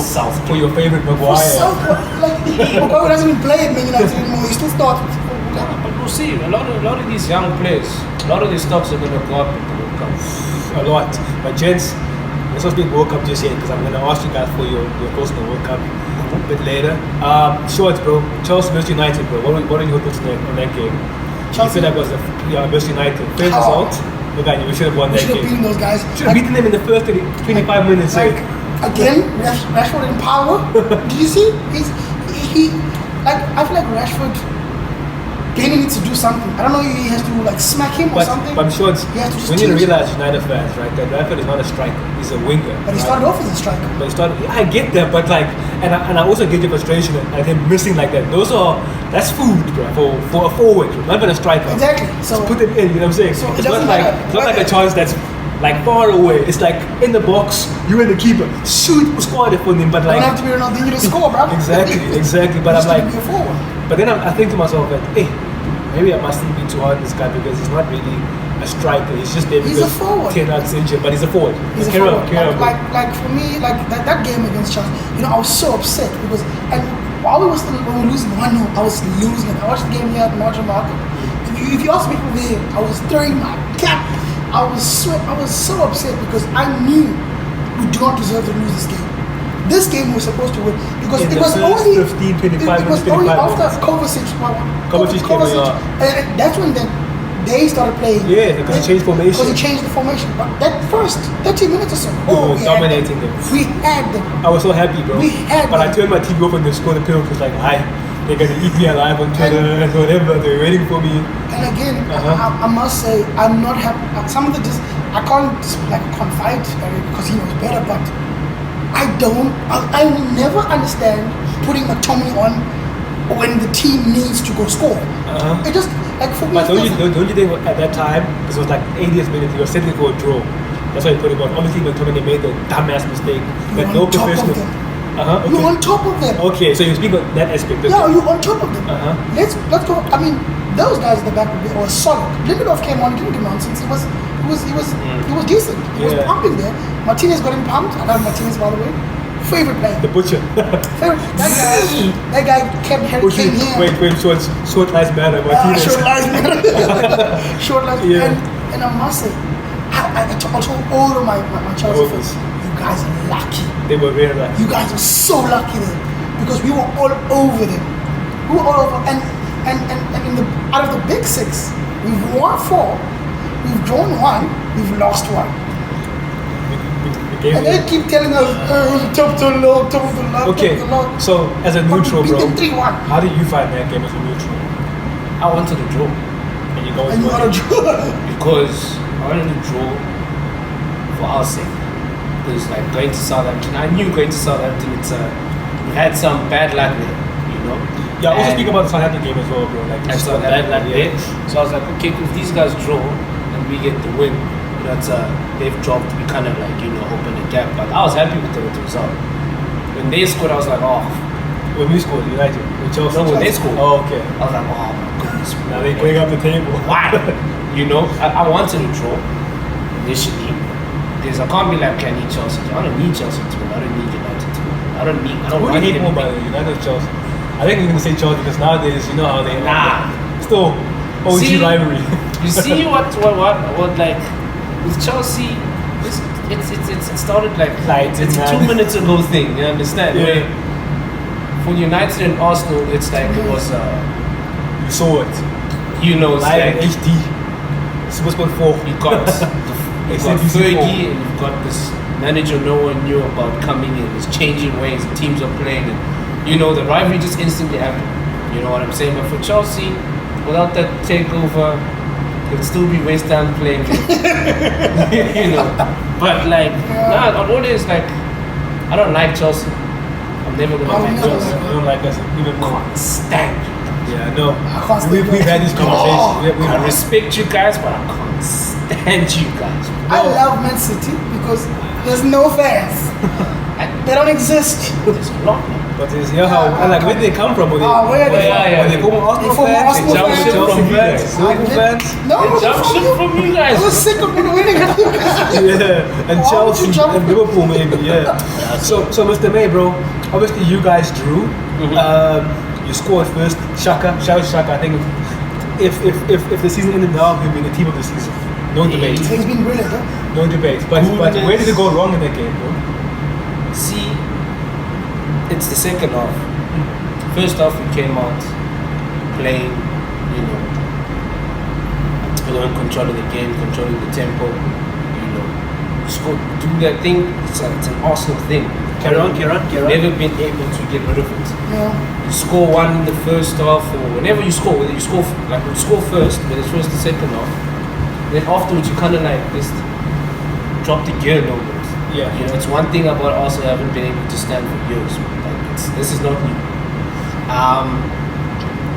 Southgate.
for your favorite
For
Maguire.
Southgate, like Maguire doesn't even play at Man United anymore. He still starts.
But we'll see. A lot of these young players, a lot of these stocks are gonna go up at the World Cup.
A lot. But gents, let's not speak World Cup just yet because I'm gonna ask you guys for your thoughts on the World Cup a bit later. Shorts, bro. Chelsea versus United, bro. What are your thoughts on that game?
Chelsea?
You feel that was versus United. First
How?
result. Look at you. We should have won
We
that
should have beaten
game.
those guys.
Should have beaten them in the first 25 minutes.
Like, again, Rashford in power. Did you see? He like I feel like Rashford Kane needs to do something. I don't know, he has to like smack him or something.
But I'm sure it's,
He has to just
we need to
change.
realize United fans, right, that Rashford is not a striker. He's a winger.
But he
right?
started off as a striker.
But he started, I get that, but like, and I also get your frustration at him missing like that. That's food, bro, for a forward, not even a striker.
Exactly. So
Just put them in, you know what I'm saying?
So it
it's not
doesn't
like
matter.
it's not like a chance that's like far away. It's like in the box, you and the keeper. Shoot, score it for him, but
don't
like
have to be Ronaldinho to score, bro.
exactly. But
Just
I'm like,
to be a forward.
but then I think to myself that, hey, maybe I mustn't be too hard on this guy because he's not really a striker. He's just there
He's
because
a forward.
Tenag's injured, but he's a forward.
He's a
Carry on,
forward.
carry on, bro.
Like for me, like that game against Chelsea, you know, I was so upset because and while we were losing 1-0, I was losing it. I watched the game here at Marshall Market. If you ask me from there, I was throwing my cap. I was so upset because I knew we do not deserve to lose this game. This game we were supposed to win because
In
it
the
was
first
only
15, 25
it was
minutes,
only
25
after
minutes.
Kovacic
came in,
and that's when they started playing.
Yeah, because he changed formation.
Because he changed the formation. But that first 30 minutes or so,
We were
we
dominating them.
We had them.
I was so happy, bro.
We had
but I
them.
turned my TV off and they scored the penalty. It was like, hi, they're gonna eat me alive on Twitter and whatever. They're waiting for me.
And again,
Uh-huh.
I must say, I'm not happy. Some of the I can't confide Eric because he knows better, but I will never understand putting McTominay on when the team needs to go score.
Uh-huh.
It just like for me.
But don't you think at that time, because it was like 80th minute, he was settling for a draw. That's why he put him on. Obviously, McTominay made the dumbass mistake.
You're
But no
on top of
professional.
them.
Okay.
You're on top of them.
Okay, so you speak on that aspect.
Yeah, you're on top of them.
Uh-huh.
Let's go. I mean, those guys at the back were solid. Lindelof came on, didn't do nonsense. He was decent. He was
Yeah.
pumping there. Martinez got him pumped. I love Martinez, by the way. Favorite player.
The butcher.
Favorite. That guy came here.
Wait, short lives matter. Martinez.
Short lives matter. Short lives.
Yeah.
And I must say, I told all of my Chelsea fans, you guys are lucky.
They were very lucky.
You guys were so lucky there because we were all over them. We were all over, and in the out of the big six, we've won 4, we've drawn one, we've lost one.
The
And they keep telling us, top to low, top to low,
Okay,
top to low.
so as a neutral,
But we
bro,
beat them 3-1.
how did you find that game as a neutral?
I wanted to draw
And you go
And you want to draw.
because I wanted to draw for our sake. Because like going to Southampton, I knew going to Southampton, we had some bad luck there, you know.
Yeah, also
And
speak about the Southampton game as well, bro. Like,
I saw bad luck there, so I was like, okay, if these guys draw and we get the win, they've dropped. We kind of like open the gap. But I was happy with the result. When they scored, I was like, oh.
When we scored, United, with Chelsea.
No, when they scored.
Oh, okay.
I was like, oh my goodness.
Now they're going up the table.
Why? I wanted to draw initially. Because I can't be like, I need Chelsea to. I don't need Chelsea to win. I don't need United to win. I don't
Who
want
do you hate
them
more,
to
by the way, United or Chelsea? I think you're going to say Chelsea because nowadays, you know how they
Nah.
Still, OG
See?
rivalry.
You see what like with Chelsea, it started like it's a 2 minutes ago thing. You understand?
Yeah.
Where for United and Arsenal, it's like it was
You saw it.
it's
Live
like
in HD. Super Sport 4.
you got
SABC
Fergie and you've got this manager no one knew about coming in. It's changing ways. The teams are playing, and the rivalry just instantly happened. You know what I'm saying? But for Chelsea, without that takeover, it'd still be West Ham playing. But like, nah, always like, I don't like Chelsea. I'm never gonna
I'll
like
never
Chelsea.
like
I don't like us even more.
Can't stand you.
Yeah, I know.
I can't stand
We've had these conversations.
I respect you guys, but I can't stand you guys.
I love Man City because there's no fans. They don't exist.
There's a lot, man.
But it's how like where they come from? Where they,
Where are they
from?
They former Arsenal
They former
fans,
Arsenal
they
fans.
Chelsea fans,
From
Liverpool fans.
No,
They
they're
jump
from
ship
you.
from you guys.
I was sick of winning.
Yeah, and
Why would
Chelsea
you jump?
and Liverpool maybe. Yeah. So Mr. May, bro, obviously you guys drew. You scored first. Shaka, shout out Shaka. I think if the season ended now, he'll be the team of the season. No debate.
He's been brilliant, huh?
No debate. But where did it go wrong in that game, bro?
See, it's the second half. First half, we came out playing, controlling the game, controlling the tempo, score, do that thing. It's an Arsenal thing.
Carry on.
Never been able to get rid of it.
Yeah.
You score one in the first half, or whenever you score, whether you score first, whether it's first or second half, then afterwards you kind of like just drop the gear a little bit.
Yeah.
It's one thing about Arsenal I haven't been able to stand for years. Like this is not new.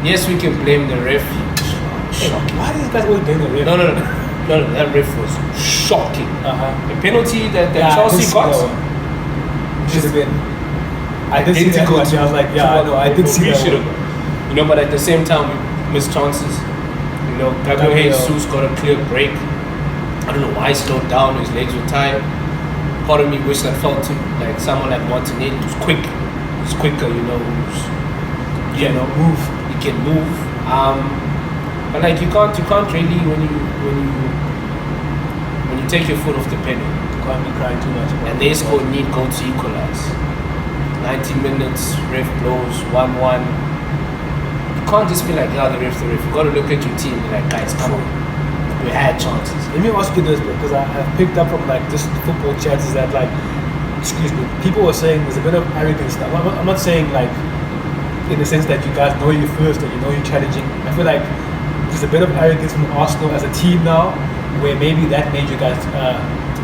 Yes, we can blame the ref.
Hey,
Shocking.
why do these guys always blame the ref?
No, that ref was shocking. The penalty that
Yeah,
Chelsea
I did see
got.
that one. Should have been. I did see that
Identical
one. I was like, yeah, I know. I did see
we
that
should
one.
have. But at the same time, we missed chances. Gabriel Jesus got a clear break. I don't know why he slowed down. His legs were tired. Part of me wished I felt to like someone like Martinelli who's quick. He's quicker, move. He can move. But like you can't really when you take your foot off the pedal.
Can't be crying too much.
And they scored need goal to equalize. 90 minutes, ref blows 1-1. You can't just be like, the ref's the ref. You gotta look at your team and be like, guys, come on. We had chances.
Let me ask you this, bro, because I've picked up from like just football chats is that like, excuse me, people were saying there's a bit of arrogance now. I'm not saying like in the sense that you guys know you first or you're challenging. I feel like there's a bit of arrogance from Arsenal as a team now, where maybe that made you guys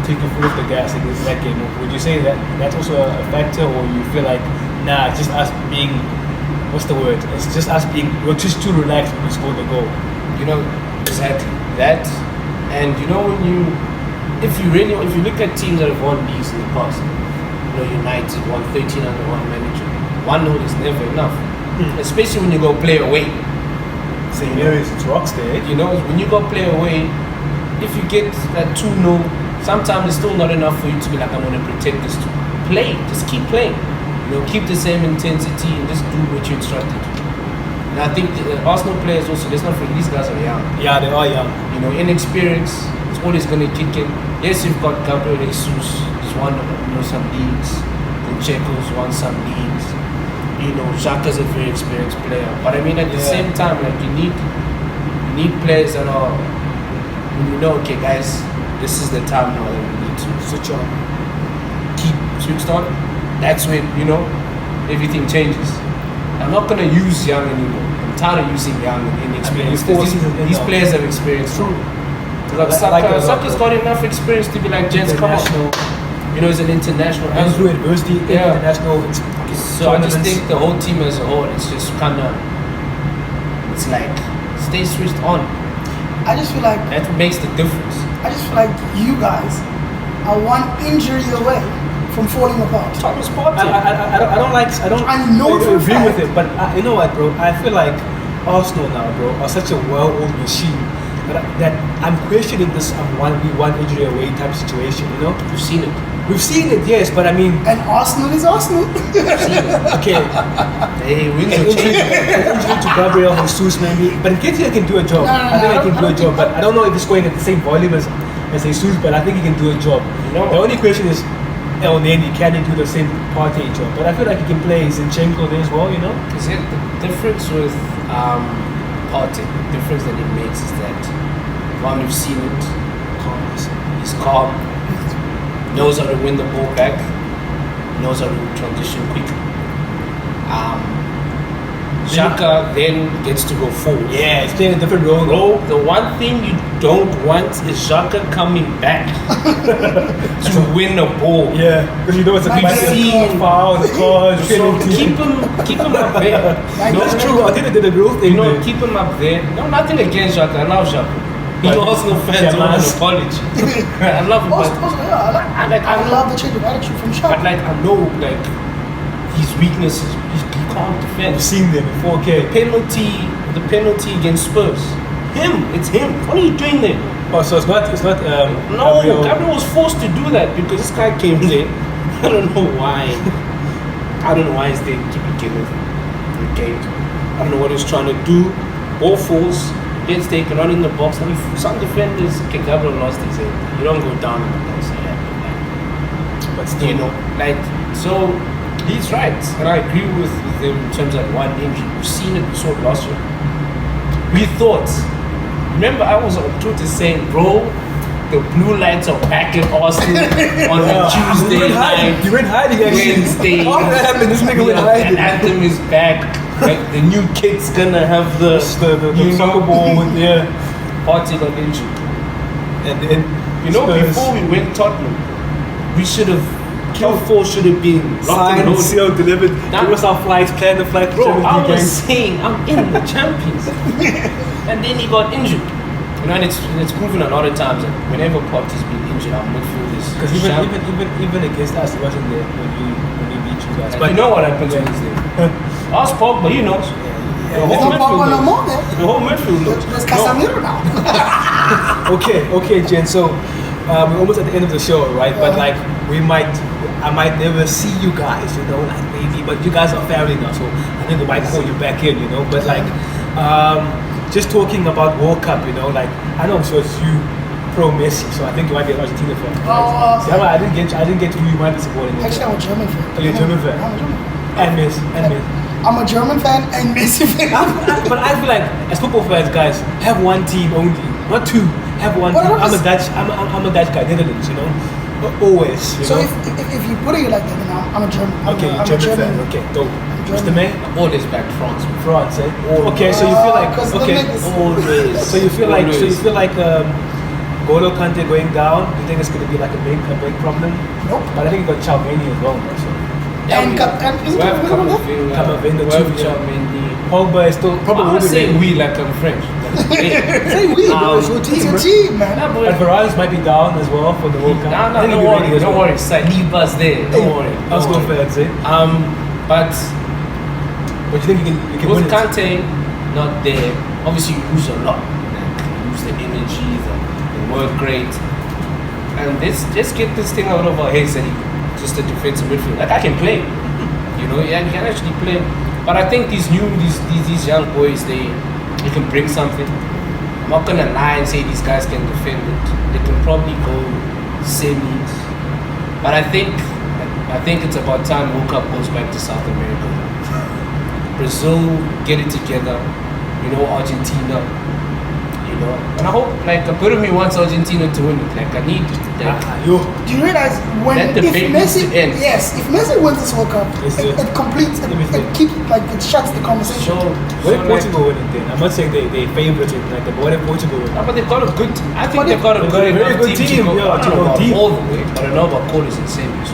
take your foot off the gas in that game. Would you say that that's also a factor, or you feel like nah, it's just us being, what's the word? It's just us being, we're just too relaxed when we scored the goal.
Exactly that. And if you look at teams that have won leagues in the past, United won 13 under one manager. 1-0 is never enough, especially when you go play away.
Same areas, it's rocks there.
When you go play away, if you get that 2-0, sometimes it's still not enough for you to be like, I'm going to protect this. Play, just keep playing. Keep the same intensity and just do what you're instructed to. And I think the Arsenal players also, let's not forget, these guys are young.
Yeah, they are young.
Inexperience, it's always going to kick in. Yes, you've got Gabriel Jesus, he's won some leagues. The Checo's won some leagues. Xhaka's a very experienced player. But I mean, at the same time, like you need players that are when you know, okay, guys, this is the time now that we need to
Switch on.
keep switched on. That's when everything changes. I'm not gonna use young anymore. I'm tired of using young and inexperienced.
I mean, 4 seasons in
These
now.
players have experience.
True.
Like
I like that a lot,
Saka's
bro.
got enough experience to be like, gents, come on.
International.
He's an international.
Went through adversity,
Yeah.
international.
So I just
tournaments.
think the whole team as a whole, it's just kind of, it's like, stay switched on.
I just feel like
That makes the difference.
you guys are one injury away from falling apart.
Thomas Partey.
I don't like.
I know for a
agree
fact.
with it, but you know what, bro? I feel like Arsenal now, bro, are such a well-oiled machine that I'm questioning this 1v1 injury away type situation. You know,
You've seen it.
we've seen it, yes, but I mean,
And Arsenal is Arsenal.
okay,
Hey, wins
an
or
injury,
change.
an injury to Gabriel Jesus maybe, but Nketiah can do a job.
No, no,
I think
no,
I can
I
do a
don't
job,
think-
but I don't know if it's going at the same volume as Jesus, but I think he can do a job.
You know-
The only question is, El Neni, can he do the same Partey job? But I feel like he can play Zinchenko there as well, you know?
Is it the difference with Partey? The difference that it makes is that one, we've seen it.
Calmness.
He's calm, knows how to win the ball back, knows how to transition quickly. Xhaka then gets to go forward.
Yeah, he's playing a different role.
Bro, the one thing you don't want is Xhaka coming back to win a ball.
Yeah, because you know it's a
We've
massive
seen-
foul, the cause,
So
penalty.
keep him up there.
That's true. I think they did a real thing there.
Keep him up there. No, nothing against Xhaka. I love Xhaka. You
But-
Arsenal fans
Yeah,
don't
man.
apology. I love him,
Also,
but
yeah,
I
love the change of attitude from
but
Shaq.
like I know like his weaknesses. He can't defend.
I've seen them before, okay.
The penalty against Spurs. It's him. What are you doing there?
Oh, so it's not,
No, Gabriel was forced to do that because this guy came there. I don't know why. I don't know why he's there to begin with. Okay. I don't know what he's trying to do. All falls, gets taken, run in the box. I mean, some defenders, okay, Gabriel lost his head. You don't go down in the box.
But still,
You know, like, so he's right. And I agree with him in terms of one injury. We've seen it, we saw it last year. We thought, remember I was on Twitter saying, bro, the blue lights are back in Austin on a Tuesday night.
You went hiding actually.
Wednesday.
How did that happen? This nigga went
And
hiding.
Anthem is back. Like the new kid's gonna have the
The soccer ball with, yeah.
Partey got injured.
And then,
You know,
Spurs.
before we went Tottenham, we should have, top four should have been locked and
Signed,
loaded.
sealed, delivered.
That-
Give us our flights, plan the flight.
Bro,
Champions
I
League
was
games.
saying I'm in the Champions, and then he got injured. You know, and it's proven a lot of times that whenever Partey's been injured, our midfield is
Because even against us, he wasn't there when we beat you guys.
But you know what happens when he's there. Ask Pogba, he knows. The
There's
whole
no Pogba no
midfield
more,
knows.
man.
The whole midfield knows.
There's
No.
Casemiro now.
Okay, Jen. So we're almost at the end of the show, right? But like I might never see you guys, you know, like maybe. But you guys are family now, so I think we might call you back in, you know. But like, just talking about World Cup, you know, like I know, so it's you, pro Messi. So I think you might be an Argentina fan. Right?
Oh,
Ziyama, I didn't get who you might be supporting.
Actually, I'm a German fan.
Oh, you're a German fan?
I'm a German.
And Messi.
I'm a German fan and Messi fan.
But I feel like as football fans, guys, have one team only, not two. Have one
But
team.
what
I'm a
is-
Dutch. I'm a Dutch guy, Netherlands. You know, always. You
So
know?
if you put it like that, then I'm a German.
Okay,
I'm
you're
a
German fan. Okay, dope. Mr. May,
Always back France.
France, eh?
Always.
Okay, so you feel like
Because the
okay.
niggas-
Always.
So you feel like Golo Kante going down. You think it's going to be like a big problem?
Nope.
But I think you got Chalmeni as well. So.
And is it
we have
Camavinga?
Camavinga
we have
too, yeah.
Chalmeni.
Pogba is still probably
I'm
will be
say
ready.
we like I'm French.
Say we, bro. It's your
It's
team,
a
bro.
team, man.
Nah,
But
but
Varane might be down as well for the World Cup. I think
don't
he'll be ready
worry,
as
don't
well.
worry. Saliba's there. Don't worry.
Arsenal
Don't worry.
fans, eh?
But
But you think you can win
with
it?
Kante not there, obviously you lose a lot. Like, you lose the energy, the work rate. And let's get this thing out of our heads that he's just a defensive midfield. Like I can play. You know, yeah, you can actually play. But I think these young boys, they can bring something. I'm not gonna lie and say these guys can defend it. They can probably go semis. But I think it's about time World Cup goes back to South America. Brazil, get it together. You know, Argentina. You know. And I hope, like, a part of me wants Argentina to win it. Like, I need, like,
Yo,
Do you realize when
Let the
if
debate
Messi,
needs to end.
yes, if Messi wins this World Cup,
It's
it completes, it
everything.
keeps like it shuts the conversation.
so,
what if
like,
Portugal win it then? I'm not saying they favourite it, like, but what if Portugal win?
no, but they've got a good. I think
But
they've got a
they've
good
got a very
enough
good
team
team,
to go.
yeah,
I
to
don't
go
know about
deep.
all the way, but I know about quarters and semis.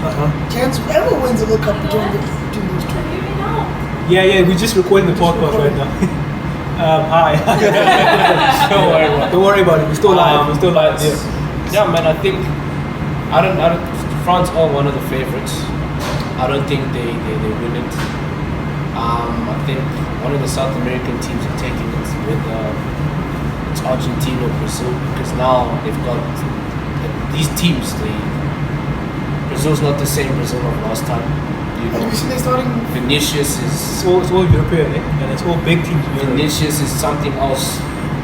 Chance whoever wins the World Cup between those two.
Yeah, we just recording the podcast right now. Hi.
Don't worry about it.
Don't worry about it. We're still live. We're still live.
but, yeah, man. I think I don't. France are one of the favorites. I don't think they win it. I think one of the South American teams are taking it with it's Argentina or Brazil, because now they've got these teams. Brazil's not the same Brazil of last time. You
And
know,
you see they starting.
Vinicius
It's
is
all European, and it's all big teams.
Vinicius is something else.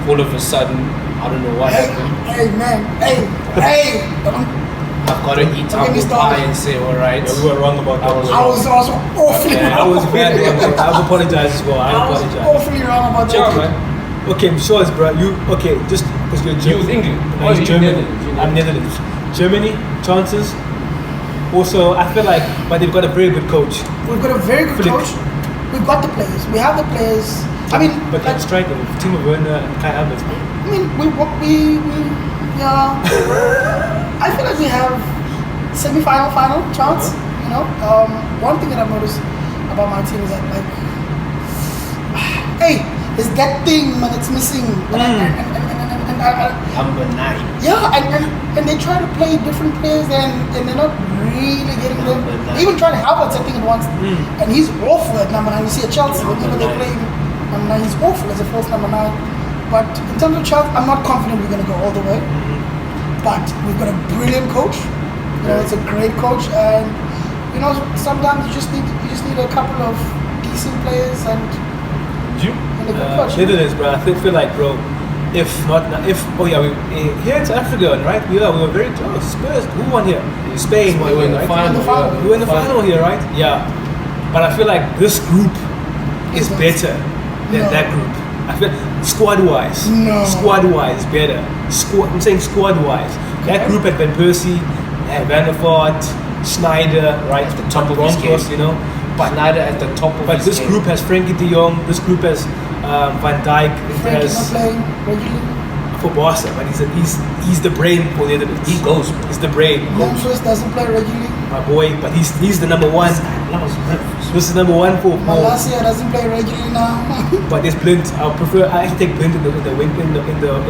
All of a sudden, I don't know what
Hey,
happened.
hey, man, hey, don't.
I've got to eat
Don't get me
apple
started.
pie and say, all right.
Yeah, we were wrong about that.
I was also awfully
Yeah, I
wrong.
was bad. I apologize as well. I
I was
apologize.
awfully wrong about that.
Yeah, man.
Okay, I'm sure it's bro. You okay? Just because you're
You was
German.
England.
No,
Oh,
he's
you
German.
Netherlands,
I'm Netherlands. Germany chances. Also, I feel like, but they've got a very good coach.
We've got a very good
Flick.
coach. We've got the players. We have the players. I mean,
But
like,
that striker, Timo Werner and Kai Havertz.
I mean, yeah. I feel like we have final chance. You know, one thing that I've noticed about my team is that, like, hey, there's that thing man that's missing. And
Number 9.
yeah, and they try to play different players and they're not really getting them. They even trying to help us, I think, once. And he's awful at number 9. You see at Chelsea, whenever they play number 9, he's awful as a false number 9. But in terms of Chelsea, I'm not confident we're going to go all the way. But we've got a brilliant coach. You know, it's a great coach, and you know, sometimes you just need a couple of decent players and a good coach.
Netherlands, bro. I feel like, bro. If here in Africa, right? We were very close. Spurs, who won here? Spain won
We were in
here,
the
right?
final.
We were in the final here, right? Yeah. But I feel like this group is better than
No.
that group. I feel squad-wise.
No.
Squad-wise better. I'm saying squad-wise. That group had Van Persie, had Van der Vaart, Schneider, right?
At the top of his
Broncos,
game.
you know. But
Schneider at the top of
but
his
this
game.
group has Frankie de Jong. This group has Van Dijk. It
Frankie's not
has
playing regularly.
for Barca, but he's the brain for the Netherlands.
He goes, bro.
He's the brain,
Young Swiss doesn't play regularly.
my boy. But he's the number one. This is number one for.
Malasia doesn't play regularly now.
But there's Blind. I actually take Blind in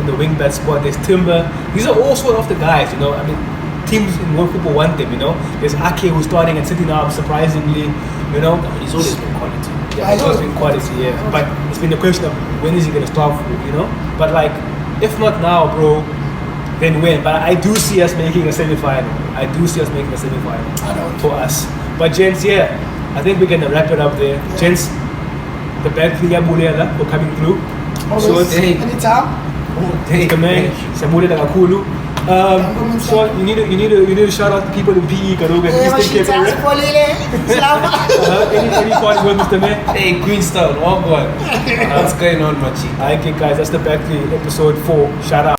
the wing back spot. There's Timber. These are all sort of the guys, you know. I mean, teams in world football want them, you know. There's Ake who's starting at City now, surprisingly, you know.
He's always been quality.
Yeah, it's always been quality, yeah. But it's been a question of when is he gonna start, you know. But like, if not now, bro, then when? But I do see us making a semi-final. I do see us making a semi-final
I don't.
for us. But gents, yeah, I think we're gonna wrap it up there. Gents, the bad thing for coming through. So
Always,
it's
anytime.
the man, Samuel Kakulu. So you need to shout out to people in PE Karuga and Eastern Cape area. Any party with Mr. Man?
Hey, Queenstown, walk one. What's going on, my chief?
Okay guys, that's the back to episode 4. Shout out.